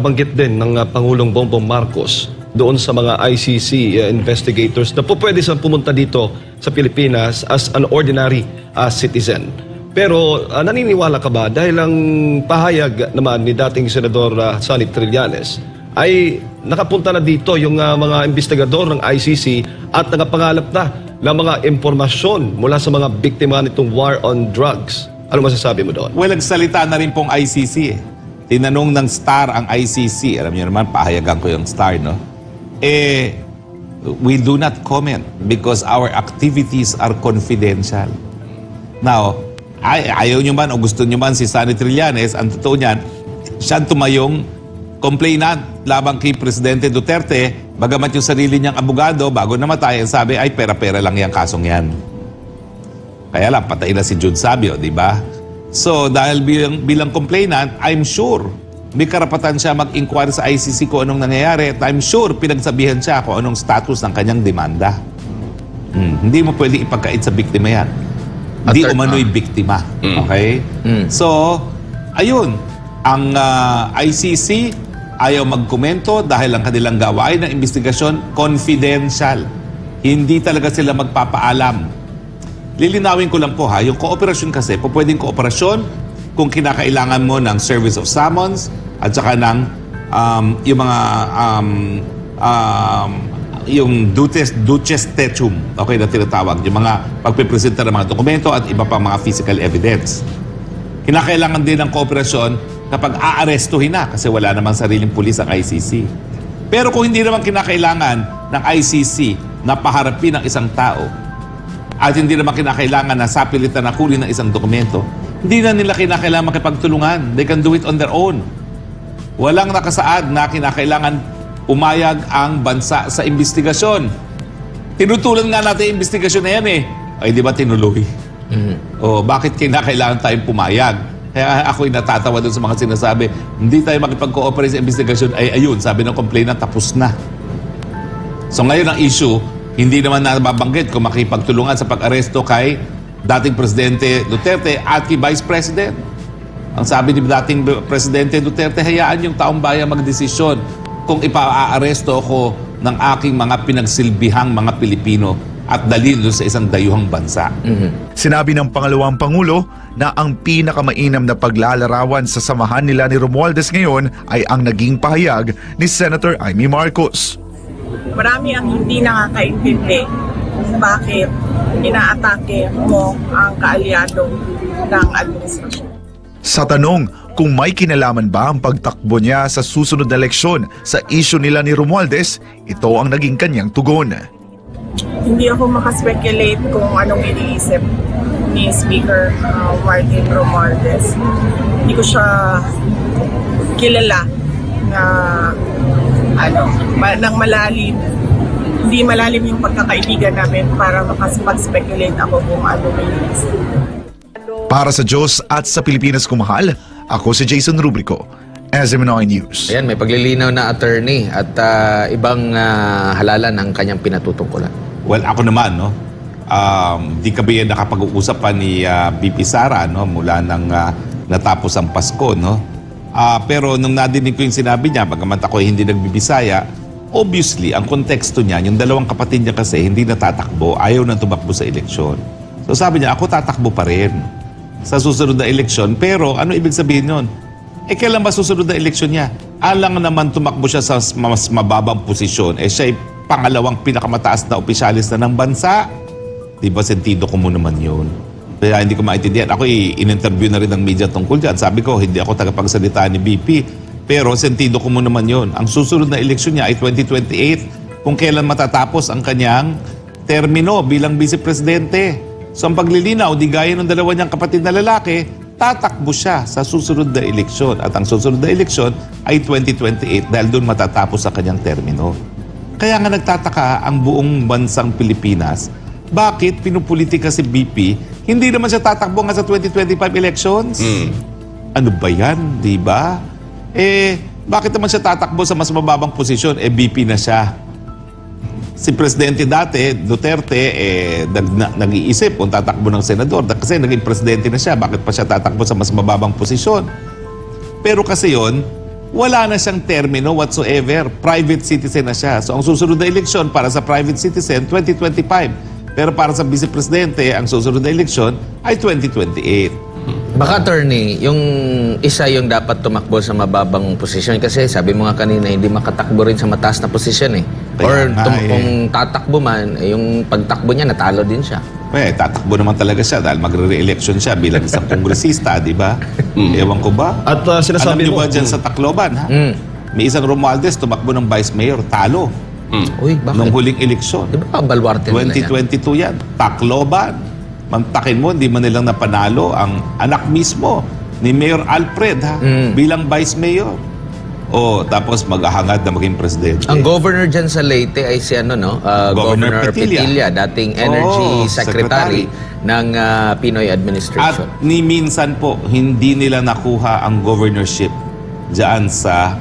nabanggit din ng Pangulong Bongbong Marcos doon sa mga ICC investigators na po pwede sa pumunta dito sa Pilipinas as an ordinary citizen. Pero naniniwala ka ba dahil ang pahayag naman ni dating Senador Sonny Trillanes ay nakapunta na dito yung mga investigador ng ICC at nakapangalap na ng mga impormasyon mula sa mga biktima nitong war on drugs. Ano masasabi mo doon? Well, nagsalita na rin pong ICC eh. Tinanong ng Star ang ICC. Alam niyo naman, pahayagan ko yung Star, no? We do not comment because our activities are confidential. Now, ayaw nyo man o gusto nyo man si Sonny Trillanes, ang totoo niyan, siya tumayong complainant labang kay Presidente Duterte, bagamat yung sarili niyang abogado, bago namatay, sabi, ay pera-pera lang yung kasong yan. Kaya lang, patay na si Jude Sabio, di ba? So, dahil bilang complainant, I'm sure may karapatan siya mag-inquire sa ICC kung anong nangyayari at I'm sure pinagsabihan siya kung anong status ng kanyang demanda. Hindi mo pwede ipagkait sa biktima yan. Hindi umano'y biktima. Okay? So, ayun. Ang ICC ayaw magkomento dahil ang kanilang gawain ng investigasyon confidential. Hindi talaga sila magpapaalam. Lilinawin ko lang po ha, yung kooperasyon kasi, pwedeng kooperasyon kung kinakailangan mo ng service of summons at saka ng yung mga yung duces tecum, okay, na tinatawag, yung mga pagpipresenta ng mga dokumento at iba pang mga physical evidence. Kinakailangan din ng kooperasyon kapag aarestuhin na kasi wala namang sariling pulis ang ICC. Pero kung hindi naman kinakailangan ng ICC na paharapin ang isang tao at hindi naman kinakailangan na sapilitan na huli ng isang dokumento, hindi na nila kinakailangan makipagtulungan. They can do it on their own. Walang nakasaad na kinakailangan umayag ang bansa sa investigasyon. Tinutulan nga natin yung investigasyon na yan eh. Ay, di ba tinuloy? O, bakit kinakailangan tayong pumayag? Kaya ako'y natatawa doon sa mga sinasabi, hindi tayo makipag-cooperate sa investigasyon. Ay, ayun, sabi ng complainant, tapos na. So ngayon ang issue, hindi naman nababanggit kung makipagtulungan sa pag-aresto kay dating Presidente Duterte at kay Vice President. Ang sabi ni dating Presidente Duterte, hayaan yung taong bayan magdesisyon kung ipa-aaresto ako ng aking mga pinagsilbihang mga Pilipino at dalhin doon sa isang dayuhang bansa. Sinabi ng pangalawang Pangulo na ang pinakamainam na paglalarawan sa samahan nila ni Romualdez ngayon ay ang naging pahayag ni Senator Amy Marcos. Marami ang hindi nakakaintindi kung bakit inaatake mo ang kaalyado ng administrasyon. Sa tanong kung may kinalaman ba ang pagtakbo niya sa susunod na eleksyon sa issue nila ni Romualdez, ito ang naging kanyang tugon. Hindi ako makaspekulate kung anong iniisip ni Speaker Martin Romualdez. Hindi ko siya kilala na ng malalim. Hindi malalim yung pagkakaibigan namin para makapag-speculate ako kung ano may iniisip. Para sa Diyos at sa Pilipinas kumahal, ako si Jason Rubrico, SMNI News. Ayan, may paglilinaw na attorney at ibang halalan ng kanyang pinatutungkulan. Well, ako naman, no? Di kami nakapag-uusap pa ni BP Sara, no? Mula nang natapos ang Pasko, no? Pero nung nadinig ko yung sinabi niya, bagamat ako hindi nagbibisaya, obviously, ang konteksto niya, yung dalawang kapatid niya kasi hindi natatakbo, ayaw nang tumakbo sa eleksyon. So sabi niya, ako tatakbo pa rin sa susunod na eleksyon. Pero ano ibig sabihin nun? Kailan ba susunod na eleksyon niya? Alang naman tumakbo siya sa mas mababang posisyon. Siya ay pangalawang pinakamataas na opisyalis na ng bansa. Diba, sentido ko mo naman yun. Kaya hindi ko maintindihan. Ako in-interview na rin ng media tungkol dyan. Sabi ko, hindi ako tagapagsalita ni BP. Pero sentido ko mo naman yun. Ang susunod na eleksyon niya ay 2028 kung kailan matatapos ang kanyang termino bilang vice-presidente. So ang paglilinaw, di gaya ng dalawa niyang kapatid na lalaki, tatakbo siya sa susunod na eleksyon. At ang susunod na eleksyon ay 2028 dahil doon matatapos ang kanyang termino. Kaya nga nagtataka ang buong bansang Pilipinas, bakit pinupolitika si BP, hindi naman siya tatakbo nga sa 2025 elections? Ano ba yan, di ba? Bakit naman siya tatakbo sa mas mababang posisyon? BP na siya. Si Presidente dati, Duterte, nag-iisip kung tatakbo ng senador. Kasi naging presidente na siya, bakit pa siya tatakbo sa mas mababang posisyon? Pero kasi yon, wala na siyang termino whatsoever. Private citizen na siya. So ang susunod na eleksyon para sa private citizen, 2025. Pero para sa vice presidente, ang susunod na eleksyon ay 2028. Baka attorney, yung isa yung dapat tumakbo sa mababang posisyon kasi sabi mo nga kanina hindi makatakbo rin sa mataas na posisyon eh. Kaya nga, Kung tatakbo man, yung pagtakbo niya natalo din siya. Tatakbo naman talaga siya dahil magre-re-election siya bilang isang kongresista, di ba? Ewan ko ba? At sinasabi Alam niyo mo, ba dyan sa Tacloban, ha? May isang Romualdez tumakbo ng vice mayor, talo. Uy, bakit? Nung huling eleksyon. Di ba baluarte nila yan? 2022 yan. Tacloban. Mantakin mo, hindi man nilang napanalo ang anak mismo ni Mayor Alfred bilang vice mayor. Tapos maghahangad na maging presidente. Ang governor dyan sa Leyte ay si Governor Petilla, dating Energy Secretary ng Pinoy Administration. At ni minsan po, hindi nila nakuha ang governorship dyan sa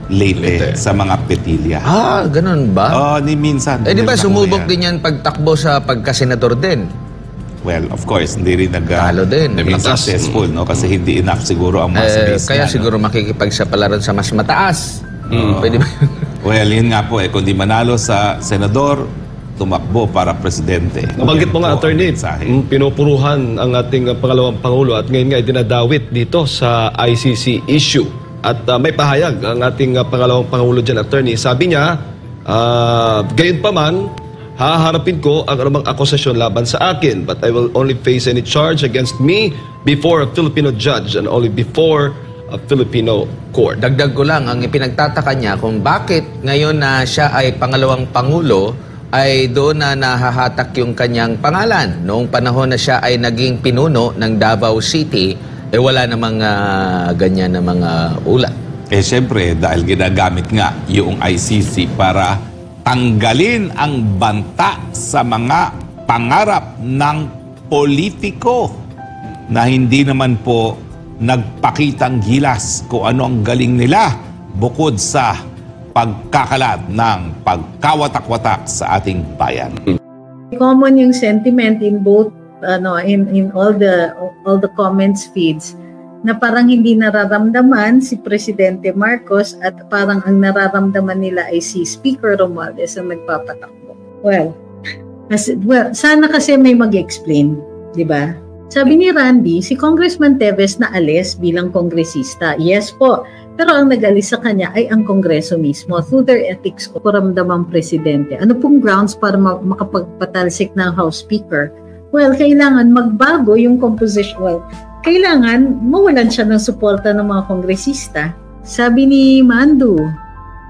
Leyte. Sa mga Petilla. Ganun ba? Ni minsan. Di ba sumubok din yan pagtakbo sa pagkasenador din? Well, of course, hindi rin Talo din. successful, no? Kasi hindi enough siguro ang mass base kaya niya, siguro makikipagsapalaran sa mas mataas. Pwede ba? Well, yun nga po, kung di manalo sa senador, tumakbo para presidente. Nabanggit mo nga, attorney, pinupuruhan ang ating pangalawang Pangulo at ngayon nga dinadawit dito sa ICC issue. At may pahayag ang ating pangalawang Pangulo dyan, attorney. Sabi niya, gayon pa man, haharapin ko ang anumang akusasyon laban sa akin, but I will only face any charge against me before a Filipino judge and only before a Filipino court. Dagdag ko lang, ang ipinagtataka niya kung bakit ngayon na siya ay pangalawang Pangulo, ay doon na nahahatak yung kanyang pangalan. Noong panahon na siya ay naging pinuno ng Davao City, wala namang ganyan na mga ulat. Siyempre, dahil ginagamit nga yung ICC para tanggalin ang banta sa mga pangarap ng politiko na hindi naman po nagpakitang gilas kung ano ang galing nila bukod sa pagkakalat ng pagkawatak-watak sa ating bayan. Common yung sentiment in both in all the comments feeds na parang hindi nararamdaman si Presidente Marcos at parang ang nararamdaman nila ay si Speaker Romualdez ang nagpapatakbo. Well, sana kasi may mag-explain, di ba? Sabi ni Randy, si Congressman Teves na alis bilang kongresista. Yes po, pero ang nag-alis sa kanya ay ang Kongreso mismo through their ethics ko ramdamang presidente. Ano pong grounds para makapagpatalsik ng House Speaker? Well, kailangan magbago yung composition. Well, kailangan mawalan siya ng suporta ng mga kongresista. Sabi ni Mandu,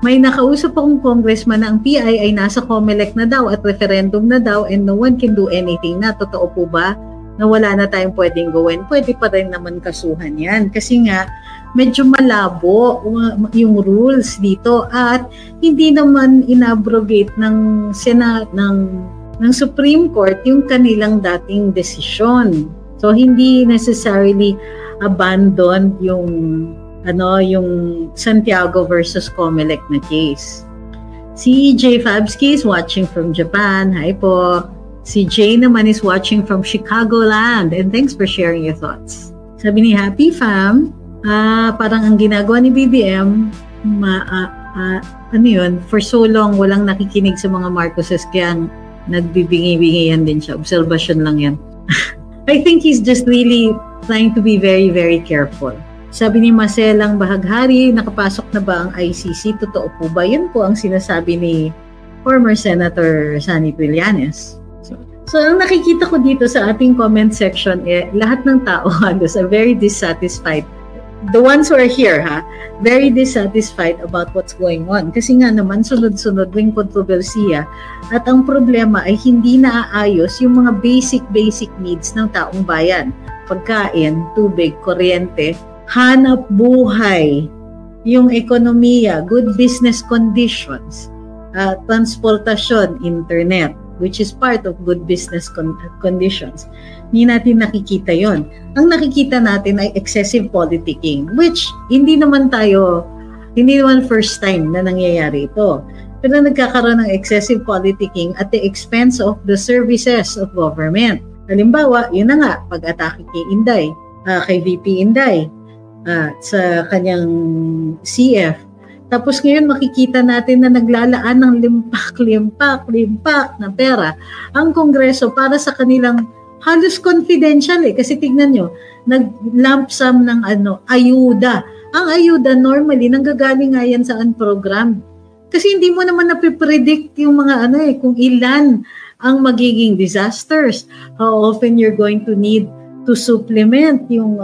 may nakausap akong congressman na ang PI ay nasa COMELEC na daw at referendum na daw and no one can do anything na. Totoo po ba na wala na tayong pwedeng gawin? Pwede pa rin naman kasuhan yan. Kasi nga, medyo malabo yung rules dito at hindi naman inabrogate ng Senate, ng Supreme Court yung kanilang dating desisyon. So hindi necessarily abandoned yung Santiago versus Comelec na case. Si J. Fabsky is watching from Japan. Hi po. Si Jay naman is watching from Chicagoland. And thanks for sharing your thoughts. Sabi ni Happy Fam, parang ang ginagawa ni BBM, for so long walang nakikinig sa mga Marcoses kaya nagbibingi-bingihan din siya. Observation lang yan. I think he's just really trying to be very, very careful. Sabi ni Marcelang Bahaghari, nakapasok na ba ang ICC? Totoo po ba? Yan po ang sinasabi ni former Senator Sani Trillanes. So ang nakikita ko dito sa ating comment section, lahat ng tao halos are very dissatisfied. The ones who are here, very dissatisfied about what's going on. Kasi nga naman, sunod-sunod yung kontrobersiya. At ang problema ay hindi naaayos yung mga basic needs ng taong bayan. Pagkain, tubig, kuryente, hanap buhay, yung ekonomiya, good business conditions, transportasyon, internet, which is part of good business conditions. Hindi natin nakikita yon. Ang nakikita natin ay excessive politicking, which hindi naman first time na nangyayari ito. Pero nagkakaroon ng excessive politicking at the expense of the services of government. Halimbawa, yun na nga, pag-atake kay Inday, kay VP Inday. sa kanyang CF. Tapos ngayon makikita natin na naglalaan ng limpak na pera ang Kongreso para sa kanilang halos confidential kasi tignan nyo, nag-lump sum ng ayuda. Ang ayuda normally nanggagaling nga yan sa program. Kasi hindi mo naman napipredict yung mga kung ilan ang magiging disasters. How often you're going to need to supplement yung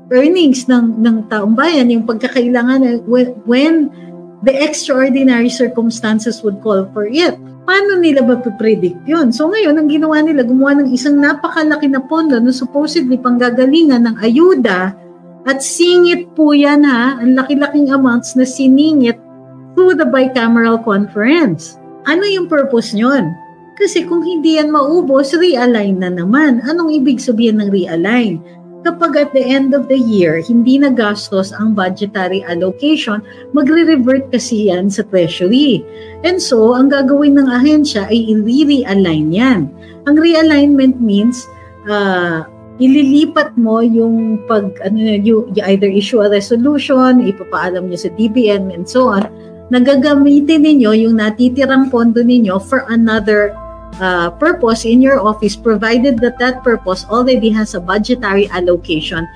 earnings ng taong bayan, yung pagkakailangan when the extraordinary circumstances would call for it. Paano nila ba predict yun? So ngayon, ang ginawa nila, gumawa ng isang napakalaki na pondo na supposedly panggagalingan ng ayuda at singit po yan ang laki-laking amounts na siningit through the bicameral conference. Ano yung purpose nyon? Kasi kung hindi yan maubos, realign na naman. Anong ibig sabihin ng realign? Kapag at the end of the year, hindi nagastos ang budgetary allocation, magre-revert kasi yan sa treasury. And so, ang gagawin ng ahensya ay i-realign yan. Ang realignment means, ililipat mo yung you either issue a resolution, ipapaalam nyo sa DBM and so on, nagagamitin ninyo yung natitirang pondo ninyo for another purpose in your office, provided that that purpose already has a budgetary allocation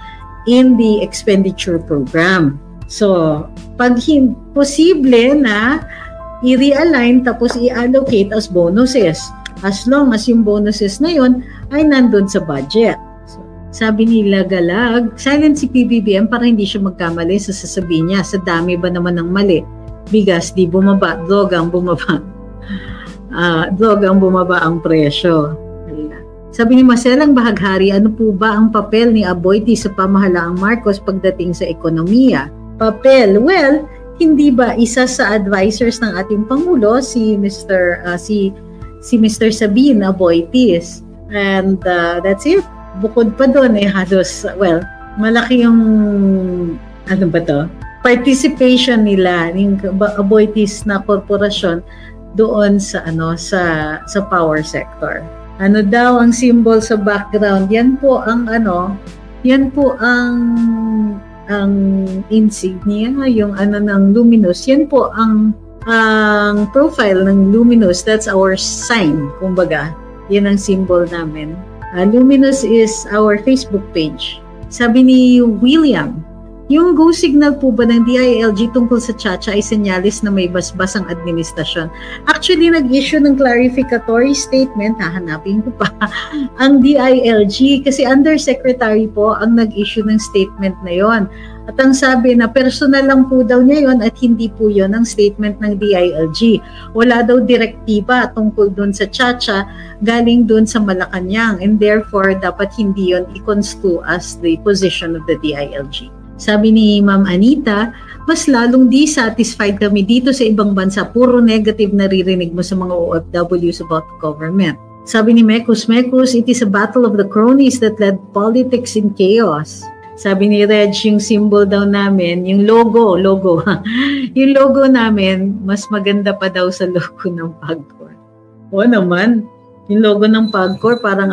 in the expenditure program. So, pag posible na i-realign tapos i-allocate as bonuses, as long as yung bonuses na yun ay nandun sa budget. So, sabi nila Galag, silent si PBBM para hindi siya magkamali sa sasabihin niya. Sa dami ba naman ng mali? Bigas di bumaba, drogang bumaba. Drogang bumaba ang presyo. Sabi ni Marcelang Bahaghari, ano po ba ang papel ni Aboiti sa pamahalaang Marcos pagdating sa ekonomiya? Papel? Well, hindi ba isa sa advisors ng ating Pangulo si Mr. Sabin Aboitis? And that's it. Bukod pa doon halos, malaki yung participation nila ng Aboitis na korporasyon doon sa power sector. Ano daw ang symbol sa background? Yan po ang insignia, yung ng Luminous. Yan po ang profile ng Luminous. That's our sign, kumbaga. Yan ang symbol namin. Luminous is our Facebook page. Sabi ni William, yung go signal po ba ng DILG tungkol sa Chacha ay senyalis na may basbas ang administrasyon? Actually, nag-issue ng clarificatory statement, hahanapin ko pa, ang DILG kasi undersecretary po ang nag-issue ng statement na yon. At ang sabi na personal lang po daw niya yon at hindi po yon ang statement ng DILG. Wala daw direktiba tungkol dun sa Chacha, galing dun sa Malacanang, and therefore dapat hindi yon i-construe as the position of the DILG. Sabi ni Ma'am Anita, mas lalong dissatisfied kami dito sa ibang bansa. Puro negative naririnig mo sa mga OFWs about government. Sabi ni Mekus, it is a battle of the cronies that led politics in chaos. Sabi ni Reg, yung symbol daw namin, yung logo. Yung logo namin, mas maganda pa daw sa logo ng PAGCOR. Oo naman, yung logo ng PAGCOR parang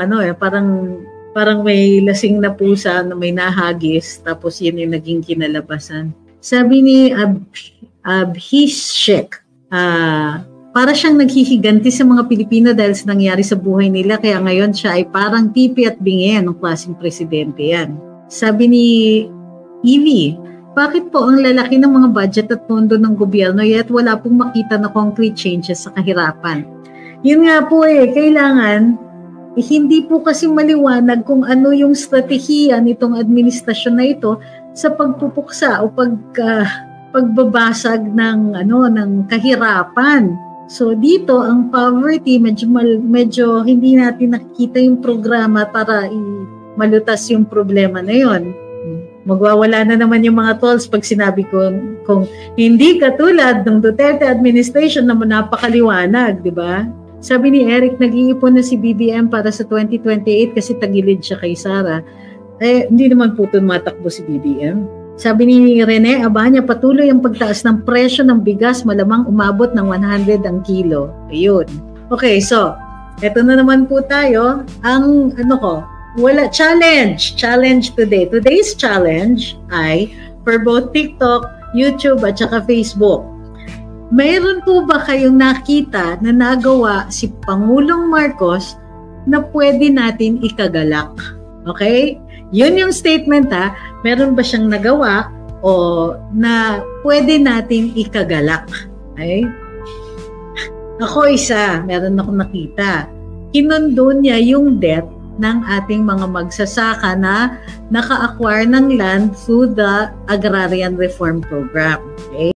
parang may lasing na pusa na may nahagis, tapos yun yung naging kinalabasan. Sabi ni Abhishek, para siyang naghihiganti sa mga Pilipino dahil sa nangyari sa buhay nila, kaya ngayon siya ay parang pipi at bingi ng klaseng presidente yan. Sabi ni Evie, bakit po ang lalaki ng mga budget at pondo ng gobyerno yet wala pong makita na concrete changes sa kahirapan? Yun nga po kailangan hindi po kasi maliwanag kung ano yung strategiya nitong administrasyon na ito sa pagpupuksa o pagbabasag ng kahirapan. So dito ang poverty medyo hindi natin nakikita yung programa para malutas yung problema na yon. Magwawala na naman yung mga tolls pag sinabi ko kung hindi katulad ng Duterte administration na napakaliwanag, di ba? Sabi ni Eric, nag-iipon na si BBM para sa 2028 kasi tagilid siya kay Sara. Hindi naman po tumatakbo si BBM. Sabi ni Rene Abanya, patuloy ang pagtaas ng presyo ng bigas, malamang umabot ng 100 ang kilo. Ayun. Okay, so, eto na naman po tayo. Ang wala challenge today. Today's challenge ay for both TikTok, YouTube at saka Facebook. Mayroon po ba kayong nakita na nagawa si Pangulong Marcos na pwede natin ikagalak? Okay? Yun yung statement ha. Meron ba siyang nagawa o na pwede natin ikagalak? Okay? Ako meron akong nakita. Kinundo niya yung debt ng ating mga magsasaka na naka-acquire ng land through the Agrarian Reform Program. Okay?